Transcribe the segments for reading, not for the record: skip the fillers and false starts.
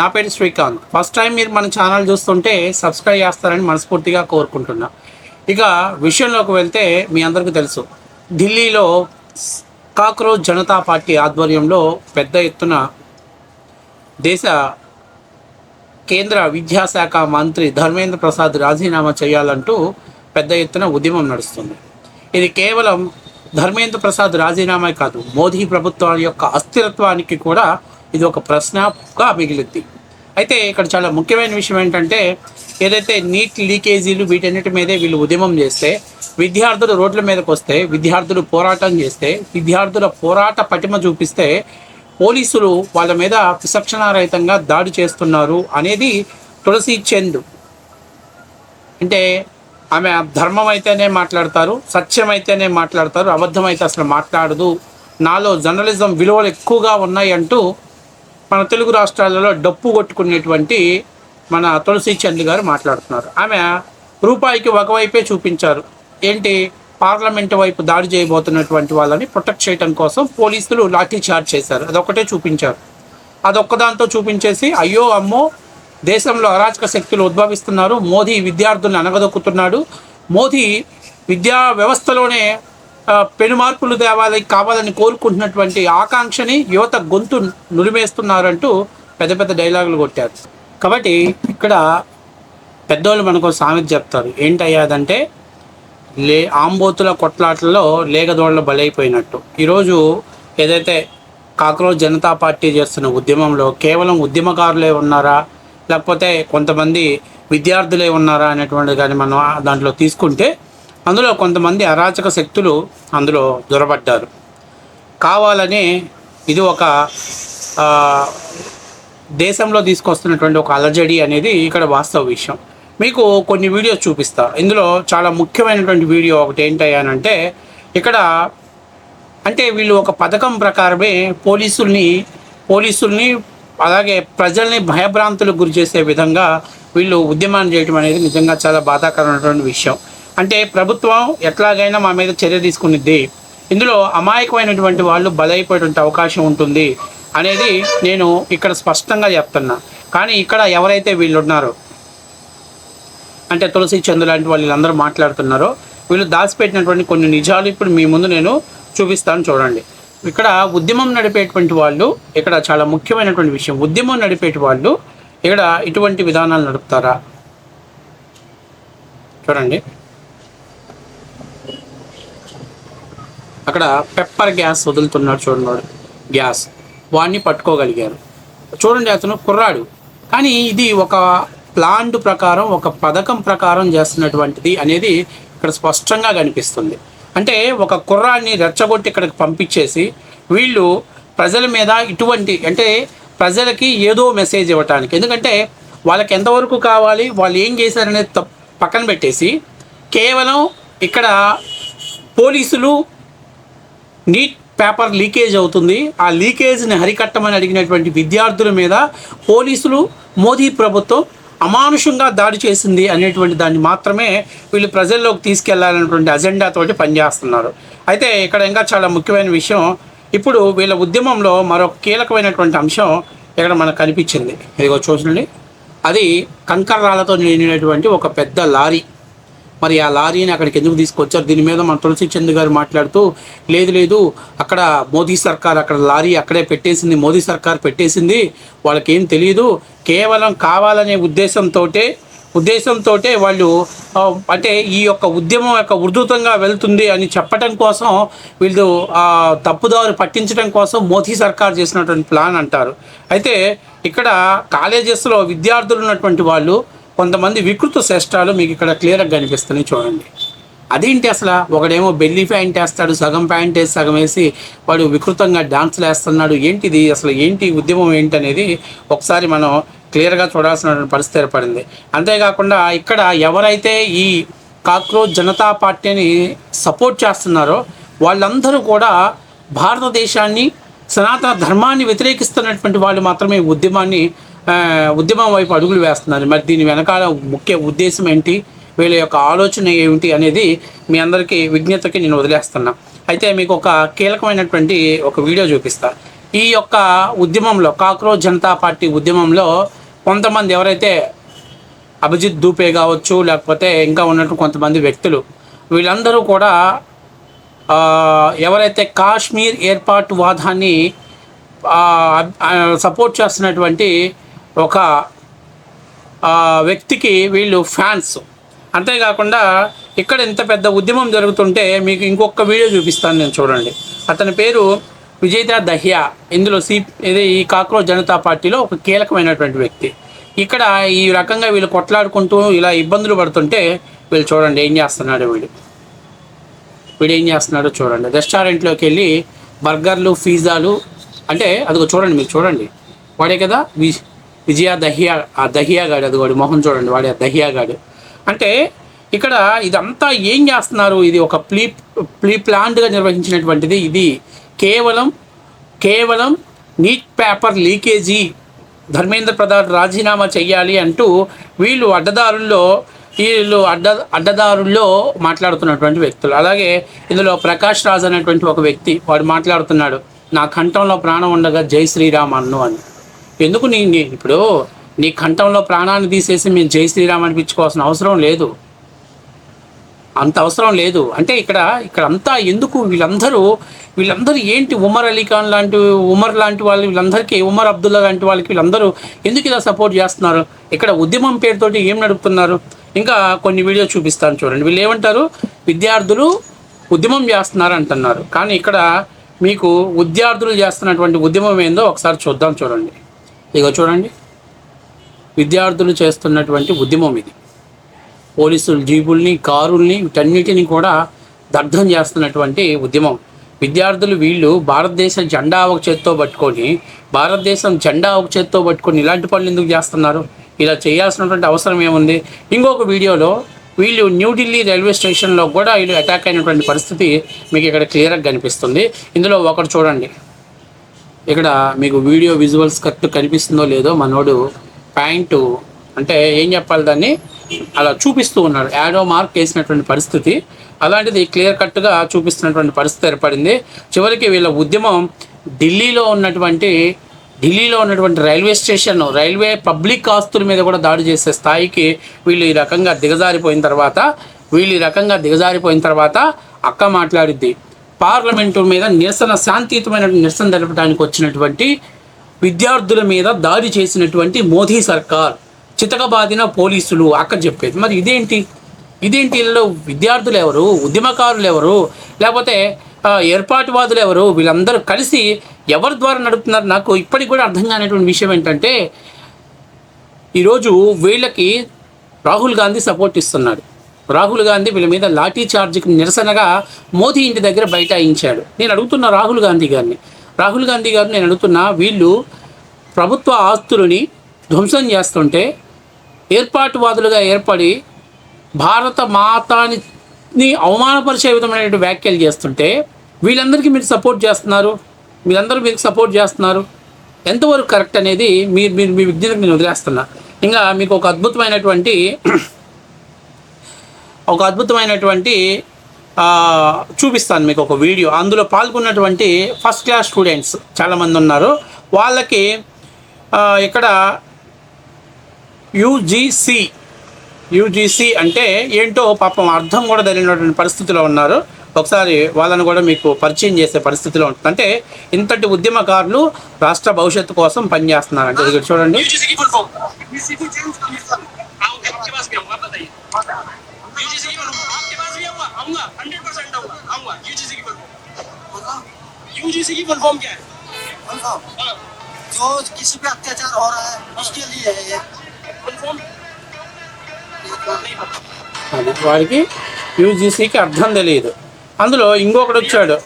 నా పేరు Srikanth. First time మీరు మన ఛానల్ చూస్తుంటే సబ్స్క్రైబ్ చేస్తారని మనస్ఫూర్తిగా కోరుకుంటున్నా. ఇక విషయంలోకి వెళ్తే మీ అందరికీ తెలుసు, ఢిల్లీలో కాక్రోచ్ జనతా పార్టీ ఆధ్వర్యంలో పెద్ద ఎత్తున దేశ కేంద్ర విద్యాశాఖ మంత్రి ధర్మేంద్ర ప్రసాద్ రాజీనామా చేయాలంటూ పెద్ద ఎత్తున ఉద్యమం నడుస్తుంది. ఇది కేవలం ధర్మేంద్ర ప్రసాద్ రాజీనామా కాదు, మోదీ ప్రభుత్వం యొక్క అస్థిరత్వానికి కూడా ఇది ఒక ప్రశ్నగా మిగిలింది. అయితే ఇక్కడ చాలా ముఖ్యమైన విషయం ఏంటంటే, ఏదైతే నీట్ లీకేజీలు వీటన్నిటి మీదే వీళ్ళు ఉద్యమం చేస్తే, విద్యార్థులు రోడ్ల మీదకి వస్తే, విద్యార్థులు పోరాటం చేస్తే, విద్యార్థుల పోరాట పటిమ చూపిస్తే పోలీసులు వాళ్ళ మీద విచక్షణారహితంగా దాడి చేస్తున్నారు అనేది తులసి చంద్. అంటే ఆమె ధర్మం అయితేనే మాట్లాడతారు, సత్యం అయితేనే మాట్లాడతారు, అబద్ధం అయితే అసలు మాట్లాడదు, నాలో జర్నలిజం విలువలు ఎక్కువగా ఉన్నాయి అంటూ మన తెలుగు రాష్ట్రాలలో డప్పు కొట్టుకునేటువంటి మన తులసి చంద్ గారు మాట్లాడుతున్నారు. ఆమె రూపాయికి ఒకవైపే చూపించారు. ఏంటి, పార్లమెంటు వైపు దాడి చేయబోతున్నటువంటి వాళ్ళని ప్రొటెక్ట్ చేయడం కోసం పోలీసులు లాఠీ చార్జ్ చేశారు, అదొక్కటే చూపించారు. అదొక్కదాంతో చూపించేసి అయ్యో అమ్మో దేశంలో అరాచక శక్తులు ఉద్భవిస్తున్నారు, మోదీ విద్యార్థులను అనగదొక్కుతున్నాడు, మోదీ విద్యా వ్యవస్థలోనే పెను మార్పులు కావాలని కోరుకుంటున్నటువంటి ఆకాంక్షని యువత గొంతు నులిమేస్తున్నారంటూ పెద్ద పెద్ద డైలాగులు కొట్టారు. కాబట్టి ఇక్కడ పెద్దోళ్ళు మనకు సామెత చెప్తారు, ఏంటయ్యాదంటే ఆంబోతుల కొట్లాట్లలో లేగదోళ్ళ బలైపోయినట్టు. ఈరోజు ఏదైతే కాక్రోచ్ జనతా పార్టీ చేస్తున్న ఉద్యమంలో కేవలం ఉద్యమకారులే ఉన్నారా, లేకపోతే కొంతమంది విద్యార్థులే ఉన్నారా అనేటువంటిది కానీ మనం దాంట్లో తీసుకుంటే, అందులో కొంతమంది అరాచక శక్తులు అందులో దొరబడ్డారు. కావాలని ఇది ఒక దేశంలో తీసుకొస్తున్నటువంటి ఒక అలజడి అనేది ఇక్కడ వాస్తవ విషయం. మీకు కొన్ని వీడియోస్ చూపిస్తా. ఇందులో చాలా ముఖ్యమైనటువంటి వీడియో ఒకటి ఏంటయ్యానంటే, ఇక్కడ అంటే వీళ్ళు ఒక పథకం ప్రకారమే పోలీసుల్ని అలాగే ప్రజల్ని భయభ్రాంతులకు గురి చేసే విధంగా వీళ్ళు ఉద్యమాన్ని చేయడం అనేది నిజంగా చాలా బాధాకరమైనటువంటి విషయం. అంటే ప్రభుత్వం ఎట్లాగైనా మా మీద చర్య తీసుకునిద్ది, ఇందులో అమాయకమైనటువంటి వాళ్ళు బలైపోయేటువంటి అవకాశం ఉంటుంది అనేది నేను ఇక్కడ స్పష్టంగా చెప్తున్నా. కానీ ఇక్కడ ఎవరైతే వీళ్ళు ఉన్నారో, అంటే తులసి చంద్ లాంటి వాళ్ళందరూ మాట్లాడుతున్నారో, వీళ్ళు దాచిపెట్టినటువంటి కొన్ని నిజాలు ఇప్పుడు మీ ముందు నేను చూపిస్తాను, చూడండి. ఇక్కడ ఉద్యమం నడిపేటువంటి వాళ్ళు, ఇక్కడ చాలా ముఖ్యమైనటువంటి విషయం, ఉద్యమం నడిపేటి వాళ్ళు ఇక్కడ ఇటువంటి విధానాలు నడుపుతారా? చూడండి, అక్కడ పెప్పర్ గ్యాస్ వదులుతున్నాడు, చూడండి గ్యాస్, వాడిని పట్టుకోగలిగారు. చూడండి, అతను కుర్రాడు, కానీ ఇది ఒక ప్లాన్ ప్రకారం, ఒక పథకం ప్రకారం చేస్తున్నటువంటిది అనేది ఇక్కడ స్పష్టంగా కనిపిస్తుంది. అంటే ఒక కుర్రాన్ని రెచ్చగొట్టి ఇక్కడికి పంపించేసి వీళ్ళు ప్రజల మీద ఇటువంటి, అంటే ప్రజలకి ఏదో మెసేజ్ ఇవ్వటానికి, ఎందుకంటే వాళ్ళకి ఎంతవరకు కావాలి, వాళ్ళు ఏం చేశారనేది పక్కన పెట్టేసి కేవలం ఇక్కడ పోలీసులు నీట్ పేపర్ లీకేజ్ అవుతుంది, ఆ లీకేజ్ని హరికట్టమని అడిగినటువంటి విద్యార్థుల మీద పోలీసులు, మోదీ ప్రభుత్వం అమానుషంగా దాడి చేసింది అనేటువంటి దాన్ని మాత్రమే వీళ్ళు ప్రజల్లోకి తీసుకెళ్లాలనేటువంటి అజెండాతోటి పనిచేస్తున్నారు. అయితే ఇక్కడ ఇంకా చాలా ముఖ్యమైన విషయం, ఇప్పుడు వీళ్ళ ఉద్యమంలో మరొక కీలకమైనటువంటి అంశం ఇక్కడ మనకు కనిపించింది. ఇదిగో చూడండి, అది కంకర్రాలతో నిండినటువంటి ఒక పెద్ద లారీ. మరి ఆ లారీని అక్కడికి ఎందుకు తీసుకొచ్చారు? దీని మీద మన తులసి చంద్ గారు మాట్లాడుతూ, లేదు అక్కడ మోదీ సర్కార్ అక్కడ లారీ అక్కడే పెట్టేసింది, మోదీ సర్కార్ పెట్టేసింది, వాళ్ళకేం తెలియదు, కేవలం కావాలనే ఉద్దేశంతో వాళ్ళు అంటే ఈ యొక్క ఉద్యమం యొక్క ఉధృతంగా వెళ్తుంది అని చెప్పడం కోసం, వీళ్ళు తప్పుదారు పట్టించడం కోసం మోదీ సర్కార్ చేసినటువంటి ప్లాన్ అంటారు. అయితే ఇక్కడ కాలేజెస్లో విద్యార్థులు ఉన్నటువంటి వాళ్ళు కొంతమంది వికృత చేష్టాలు మీకు ఇక్కడ క్లియర్గా కనిపిస్తున్నాయి, చూడండి. అదేంటి అసలు, ఒకడేమో బెల్లీ ప్యాంట్ వేస్తాడు, సగం ప్యాంట్ వేసి సగం వేసి వాడు వికృతంగా డాన్సులు వేస్తున్నాడు, ఏంటిది అసలు, ఏంటి ఉద్యమం ఏంటి అనేది ఒకసారి మనం క్లియర్గా చూడాల్సిన పరిస్థితి ఏర్పడింది. అంతేకాకుండా ఇక్కడ ఎవరైతే ఈ కాక్రోచ్ జనతా పార్టీని సపోర్ట్ చేస్తున్నారో వాళ్ళందరూ కూడా భారతదేశాన్ని, సనాతన ధర్మాన్ని వ్యతిరేకిస్తున్నటువంటి వాళ్ళు మాత్రమే ఉద్యమం వైపు అడుగులు వేస్తున్నారు. మరి దీని వెనకాల ముఖ్య ఉద్దేశం ఏంటి, వీళ్ళ యొక్క ఆలోచన ఏమిటి అనేది మీ అందరికీ విజ్ఞతకి నేను వదిలేస్తున్నా. అయితే మీకు ఒక కీలకమైనటువంటి ఒక వీడియో చూపిస్తా. ఈ యొక్క ఉద్యమంలో, కాక్రోచ్ జనతా పార్టీ ఉద్యమంలో కొంతమంది ఎవరైతే అభిజిత్ దూపే కావచ్చు, లేకపోతే ఇంకా ఉన్నట్టు కొంతమంది వ్యక్తులు, వీళ్ళందరూ కూడా ఎవరైతే కాశ్మీర్ ఏర్పాటు వాదాన్ని సపోర్ట్ చేస్తున్నటువంటి ఒక వ్యక్తికి వీళ్ళు ఫ్యాన్స్. అంతేకాకుండా ఇక్కడ ఇంత పెద్ద ఉద్యమం జరుగుతుంటే మీకు ఇంకొక వీడియో చూపిస్తాను నేను, చూడండి. అతని పేరు విజేత దహియా. ఇందులో ఇది ఈ కాక్రోచ్ జనతా పార్టీలో ఒక కీలకమైనటువంటి వ్యక్తి. ఇక్కడ ఈ రకంగా వీళ్ళు కొట్లాడుకుంటూ ఇలా ఇబ్బందులు పడుతుంటే వీళ్ళు చూడండి ఏం చేస్తున్నాడు. వీడు ఏం చేస్తున్నాడో చూడండి. రెస్టారెంట్లోకి వెళ్ళి బర్గర్లు, పిజ్జాలు, అంటే అదిగో చూడండి, మీరు చూడండి, వాడే కదా విజయ దహియా. ఆ దహియా గాడు, అది వాడి మొహం చూడండి, వాడే దహియా గాడు. అంటే ఇక్కడ ఇదంతా ఏం చేస్తున్నారు? ఇది ఒక ప్రీ ప్లాన్డ్గా నిర్వహించినటువంటిది. ఇది కేవలం neat paper leakage, Dharmendra Pradhan రాజీనామా చెయ్యాలి అంటూ వీళ్ళు అడ్డదారుల్లో మాట్లాడుతున్నటువంటి వ్యక్తులు. అలాగే ఇందులో ప్రకాష్ రాజ్ అనేటువంటి ఒక వ్యక్తి, వాడు మాట్లాడుతున్నాడు, నా కంఠంలో ప్రాణం ఉండగా జై శ్రీరామ్ అన్ను అని. ఎందుకు ఇప్పుడు నీ కంఠంలో ప్రాణాన్ని తీసేసి మేము జై శ్రీరామ్ అనిపించుకోవాల్సిన అవసరం లేదు, అంత అవసరం లేదు. అంటే ఇక్కడ అంతా ఎందుకు? వీళ్ళందరూ ఏంటి? ఉమర్ అలీ ఖాన్ ఉమర్ లాంటి వాళ్ళు, వీళ్ళందరికీ, ఉమర్ అబ్దుల్లా లాంటి వాళ్ళకి వీళ్ళందరూ ఎందుకు ఇలా సపోర్ట్ చేస్తున్నారు? ఇక్కడ ఉద్యమం పేరుతోటి ఏం నడుపుతున్నారు? ఇంకా కొన్ని వీడియో చూపిస్తాను చూడండి. వీళ్ళు ఏమంటారు? విద్యార్థులు ఉద్యమం చేస్తున్నారు అంటున్నారు. కానీ ఇక్కడ మీకు విద్యార్థులు చేస్తున్నటువంటి ఉద్యమం ఏందో ఒకసారి చూద్దాం. చూడండి, ఇగో చూడండి, విద్యార్థులు చేస్తున్నటువంటి ఉద్యమం ఇది. పోలీసులు జీబుల్ని, కారుల్ని, వీటన్నిటిని కూడా దగ్ధం చేస్తున్నటువంటి ఉద్యమం. విద్యార్థులు వీళ్ళు భారతదేశం జెండా ఒక చేత్తో పట్టుకొని ఇలాంటి పనులు ఎందుకు చేస్తున్నారు? ఇలా చేయాల్సినటువంటి అవసరం ఏముంది? ఇంకొక వీడియోలో వీళ్ళు న్యూఢిల్లీ రైల్వే స్టేషన్లో కూడా వీళ్ళు అటాక్ అయినటువంటి పరిస్థితి మీకు ఇక్కడ క్లియర్గా కనిపిస్తుంది. ఇందులో ఒకటి చూడండి, ఇక్కడ మీకు వీడియో విజువల్స్ కరెక్ట్ కనిపిస్తుందో లేదో, మనోడు ప్యాంటు అంటే ఏం చెప్పాలి దాన్ని అలా చూపిస్తూ ఉన్నాడు, యాడో మార్క్ వేసినటువంటి పరిస్థితి. అలాంటిది క్లియర్ కట్గా చూపిస్తున్నటువంటి పరిస్థితి ఏర్పడింది. చివరికి వీళ్ళ ఉద్యమం ఢిల్లీలో ఉన్నటువంటి రైల్వే పబ్లిక్ ఆస్తుల మీద కూడా దాడి చేసే స్థాయికి వీళ్ళు ఈ రకంగా దిగజారిపోయిన తర్వాత అక్క మాట్లాడిద్ది. పార్లమెంటు మీద శాంతియుతమైన నిరసన తెలపడానికి వచ్చినటువంటి విద్యార్థుల మీద దాడి చేసినటువంటి మోదీ సర్కార్, చితకబాదిన పోలీసులు అక్క చెప్పేది. మరి ఇదేంటి? వీళ్ళలో విద్యార్థులు ఎవరు? ఉద్యమకారులు ఎవరు? లేకపోతే ఏర్పాటువాదులు ఎవరు? వీళ్ళందరూ కలిసి ఎవరి ద్వారా నడుపుతున్నారు? నాకు ఇప్పటికి కూడా అర్థం కానిటువంటి విషయం ఏంటంటే, ఈరోజు వీళ్ళకి రాహుల్ గాంధీ సపోర్ట్ ఇస్తున్నాడు. రాహుల్ గాంధీ వీళ్ళ మీద లాఠీ చార్జ్కి నిరసనగా మోదీ ఇంటి దగ్గర బైఠాయించాడు. నేను అడుగుతున్న రాహుల్ గాంధీ గారు నేను అడుగుతున్నా, వీళ్ళు ప్రభుత్వ ఆస్తులని ధ్వంసం చేస్తుంటే ఏర్పాటువాదులుగా ఏర్పడి భారత మాతాని అవమానపరిచే విధమైనటువంటి వ్యాఖ్యలు చేస్తుంటే వీళ్ళందరికీ మీరు సపోర్ట్ చేస్తున్నారు. ఎంతవరకు కరెక్ట్ అనేది మీ విజ్ఞతకు నేను వదిలేస్తున్నా. ఇంకా మీకు ఒక అద్భుతమైనటువంటి చూపిస్తాను మీకు ఒక వీడియో. అందులో పాల్గొన్నటువంటి ఫస్ట్ క్లాస్ స్టూడెంట్స్ చాలామంది ఉన్నారు. వాళ్ళకి ఇక్కడ యూజీసీ అంటే ఏంటో పాపం అర్థం కూడా తెలియనటువంటి పరిస్థితిలో ఉన్నారు. ఒకసారి వాళ్ళని కూడా మీకు పరిచయం చేసే పరిస్థితిలో ఉంటుంది. అంటే ఇంతటి ఉద్యమకారులు రాష్ట్ర భవిష్యత్తు కోసం పనిచేస్తున్నారంటే ఇది చూడండి. అది వాడికి యూజీసీకి అర్థం తెలియదు. అందులో ఇంకొకటి వచ్చాడు,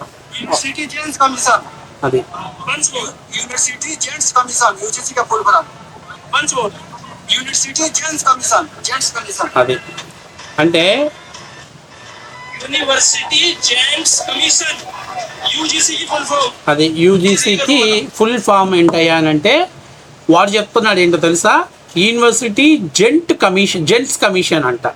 అది అది అంటే అది యూజీసీకి ఫుల్ ఫామ్ ఏంటయ్యానంటే వాడు చెప్తున్నాడు ఏంటో తెలుసా? యూనివర్సిటీ జెంట్స్ కమిషన్ అంట.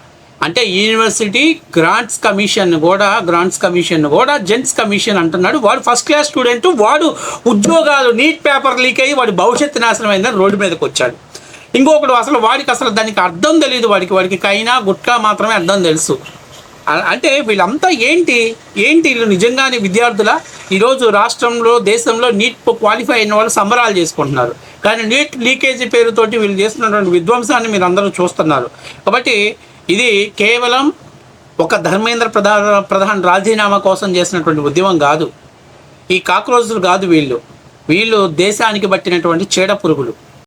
అంటే యూనివర్సిటీ గ్రాంట్స్ కమిషన్ కూడా జెంట్స్ కమిషన్ అంటున్నాడు. వాడు ఫస్ట్ క్లాస్ స్టూడెంట్, వాడు ఉద్యోగాలు నీట్ పేపర్ లీక్ అయ్యి వాడి భవిష్యత్తు నాశనం అయిందని రోడ్డు మీదకి వచ్చాడు. ఇంకొకడు వాడికి అసలు దానికి అర్థం తెలియదు, వాడికి కైనా గుట్కా మాత్రమే అర్థం తెలుసు. అంటే వీళ్ళంతా ఏంటి వీళ్ళు నిజంగానే విద్యార్థుల ఈరోజు రాష్ట్రంలో దేశంలో నీట్ క్వాలిఫై అయిన వాళ్ళు సంబరాలు చేసుకుంటున్నారు. కానీ నీట్ లీకేజీ పేరుతోటి వీళ్ళు చేస్తున్నటువంటి విధ్వంసాన్ని మీరు అందరూ చూస్తున్నారు. కాబట్టి ఇది కేవలం ఒక ధర్మేంద్ర ప్రధాన్ రాజీనామా కోసం చేసినటువంటి ఉద్యమం కాదు. ఈ కాక్రోచులు కాదు, వీళ్ళు దేశానికి పట్టినటువంటి చీడ పురుగులు.